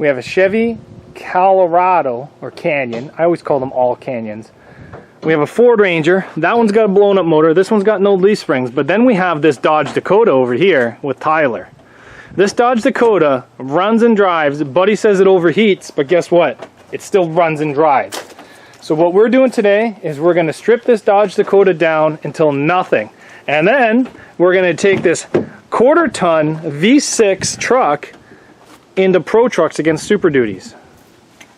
We have a Chevy Colorado, or Canyon. I always call them all Canyons. We have a Ford Ranger. That one's got a blown up motor. This one's got no leaf springs. But then we have this Dodge Dakota over here with Tyler. This Dodge Dakota runs and drives. Buddy says it overheats, but guess what? It still runs and drives. So what we're doing today is we're going to strip this Dodge Dakota down until nothing. And then we're going to take this quarter-ton V6 truck into Pro Trucks against Super Duties.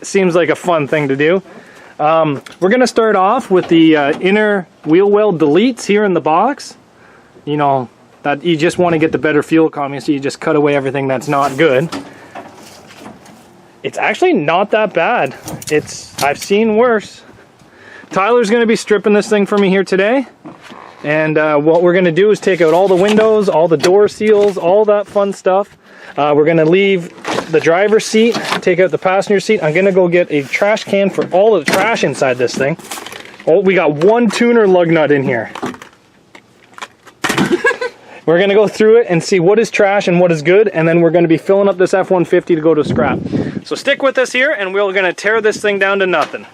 It seems like a fun thing to do. We're going to start off with the inner wheel well deletes here in the box. You know, that you just want to get the better fuel economy, so you just cut away everything that's not good. It's actually not that bad. I've seen worse. Tyler's going to be stripping this thing for me here today. And what we're going to do is take out all the windows, all the door seals, all that fun stuff. We're going to leave the driver's seat, take out the passenger seat. I'm going to go get a trash can for all of the trash inside this thing. Oh, we got one tuner lug nut in here. We're going to go through it and see what is trash and what is good, and then we're going to be filling up this F-150 to go to scrap. So stick with us here, and we're going to tear this thing down to nothing.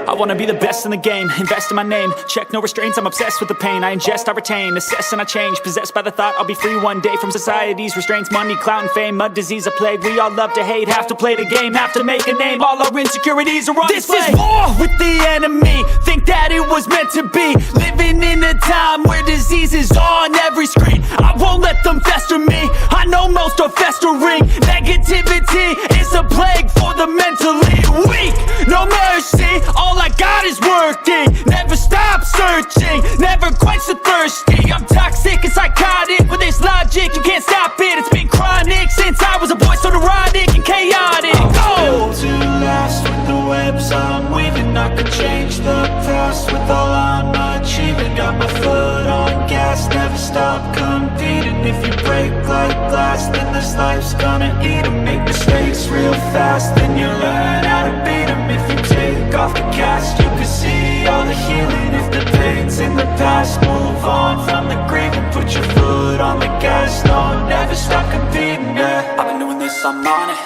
I wanna be the best in the game, invest in my name. Check no restraints, I'm obsessed with the pain. I ingest, I retain, assess and I change. Possessed by the thought I'll be free one day from society's restraints. Money, clout and fame, mud, disease, a plague. We all love to hate, have to play the game, have to make a name. All our insecurities are on display. This is war with the enemy, think that it was meant to be. Living in a time where disease is on every screen. I won't let them fester me, I know most are festering. Negativity is a plague for the mentally weak. No mercy, all I got is working. Never stop searching, never quench the thirsty. I'm toxic and psychotic, with this logic you can't stop it. It's been chronic since I was a boy, so neurotic and chaotic. I'm built to last with the webs I'm weaving. I could change the past with all I'm achieving. Got my foot on gas, never stop competing. If you break like glass, then this life's gonna eat 'em. Make mistakes real fast, then you learn how to beat 'em. If you take off the cast, you can see all the healing. If the pain's in the past, move on from the grave and put your foot on the gas. No, never stop competing, yeah. I've been doing this, I'm on it.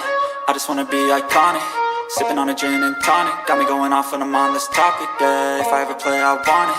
I just wanna be iconic. Sipping on a gin and tonic, got me going off when I'm on this topic, yeah. If I ever play, I want it.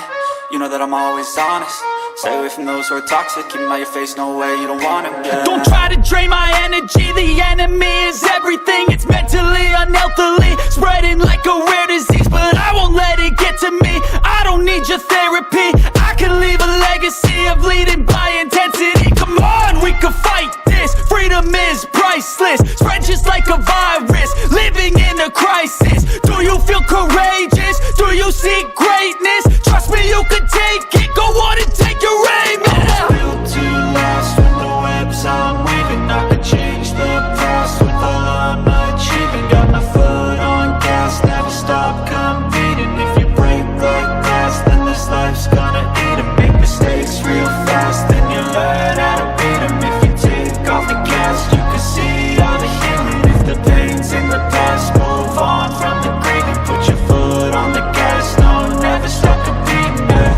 You know that I'm always honest. Stay away from those who are toxic. Keep them out your face, no way, you don't want them, yeah. Don't try to drain my energy. The enemy is everything. It's mentally, unhealthily, spreading like a rare disease. But I won't let it get to me. I don't need your therapy. I can leave a legacy of leading by intensity. Come on, we can fight this. Freedom is priceless. spread just like a virus, living in a crisis. Do you feel courageous? Do you seek greatness? Trust me, you can take it. Go on and take your aim. Yeah. Built to last with the webs I'm weaving. I could change the past with all I'm achieving. Got my foot on gas, never stop competing. If you break like glass, then this life's gonna eat 'em. Make mistakes real fast, then you learn how to beat 'em. If you take off the cast, you can see all the healing. If the pain's in the past, move on from the grave and put your foot on the gas. No, never stop competing. Yeah.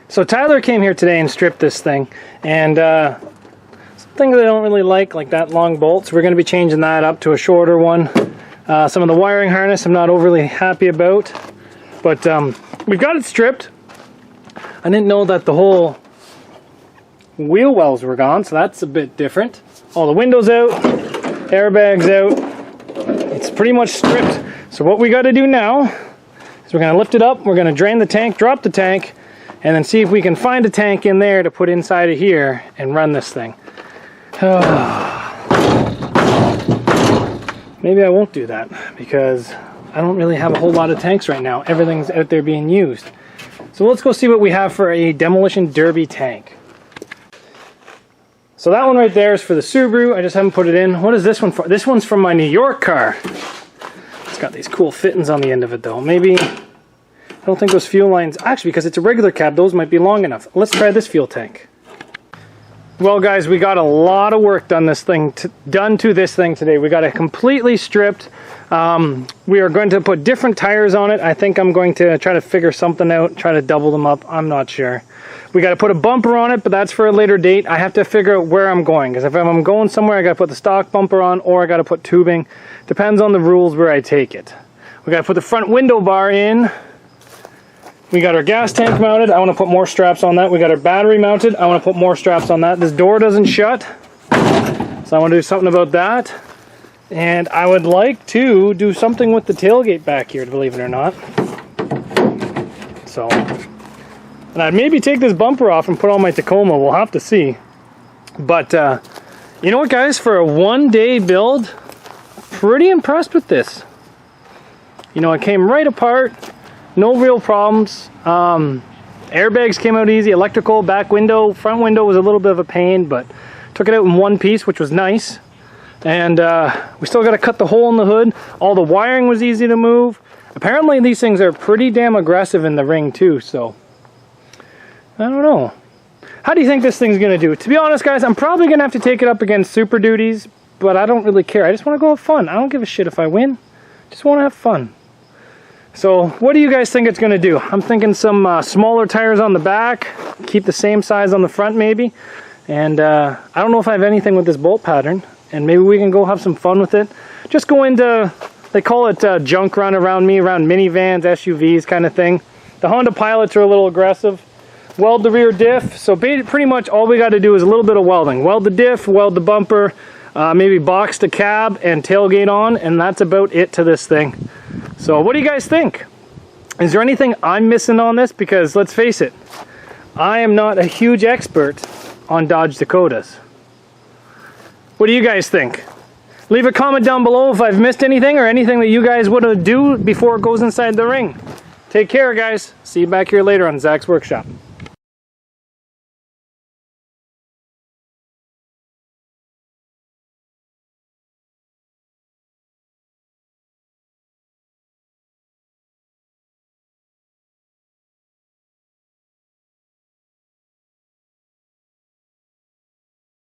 So Tyler came here today and stripped this thing, and something that I don't really like that long bolt, so we're going to be changing that up to a shorter one. Some of the wiring harness I'm not overly happy about, but we've got it stripped. I didn't know that the whole wheel wells were gone, so that's a bit different. All the windows out, airbags out, it's pretty much stripped. So what we got to do now is we're going to lift it up, we're going to drain the tank, drop the tank, and then see if we can find a tank in there to put inside of here and run this thing. Maybe I won't do that because I don't really have a whole lot of tanks right now. Everything's out there being used. So let's go see what we have for a demolition derby tank. So that one right there is for the Subaru. I just haven't put it in. What is this one for? This one's from my New York car. It's got these cool fittings on the end of it though. Maybe, I don't think those fuel lines, actually because it's a regular cab, those might be long enough. Let's try this fuel tank. Well guys, we got a lot of work done to this thing today. We got it completely stripped. We are going to put different tires on it. I think I'm going to try to figure something out, try to double them up. I'm not sure. We got to put a bumper on it, but that's for a later date. I have to figure out where I'm going, because if I'm going somewhere, I got to put the stock bumper on, or I got to put tubing. Depends on the rules where I take it. We got to put the front window bar in. We got our gas tank mounted. I want to put more straps on that. We got our battery mounted. I want to put more straps on that. This door doesn't shut, so I want to do something about that. And I would like to do something with the tailgate back here, believe it or not. So, and I'd maybe take this bumper off and put on my Tacoma. We'll have to see. But you know what, guys? For a one-day build, pretty impressed with this. You know, it came right apart. No real problems. Airbags came out easy. Electrical, back window, front window was a little bit of a pain, but took it out in one piece, which was nice. And we still got to cut the hole in the hood. All the wiring was easy to move. Apparently these things are pretty damn aggressive in the ring too, so I don't know. How do you think this thing's going to do? To be honest, guys, I'm probably going to have to take it up against Super Duties, but I don't really care. I just want to go have fun. I don't give a shit if I win. Just want to have fun. So what do you guys think it's going to do? I'm thinking some smaller tires on the back, keep the same size on the front maybe, and I don't know if I have anything with this bolt pattern, and maybe we can go have some fun with it. Just go into, they call it junk run around minivans, SUVs kind of thing. The Honda Pilots are a little aggressive. Weld the rear diff, so pretty much all we got to do is a little bit of welding. Weld the diff, weld the bumper, maybe box the cab and tailgate on, and that's about it to this thing. So what do you guys think? Is there anything I'm missing on this? Because let's face it, I am not a huge expert on Dodge Dakotas. What do you guys think? Leave a comment down below if I've missed anything or anything that you guys would do before it goes inside the ring. Take care, guys. See you back here later on Zach's Workshop.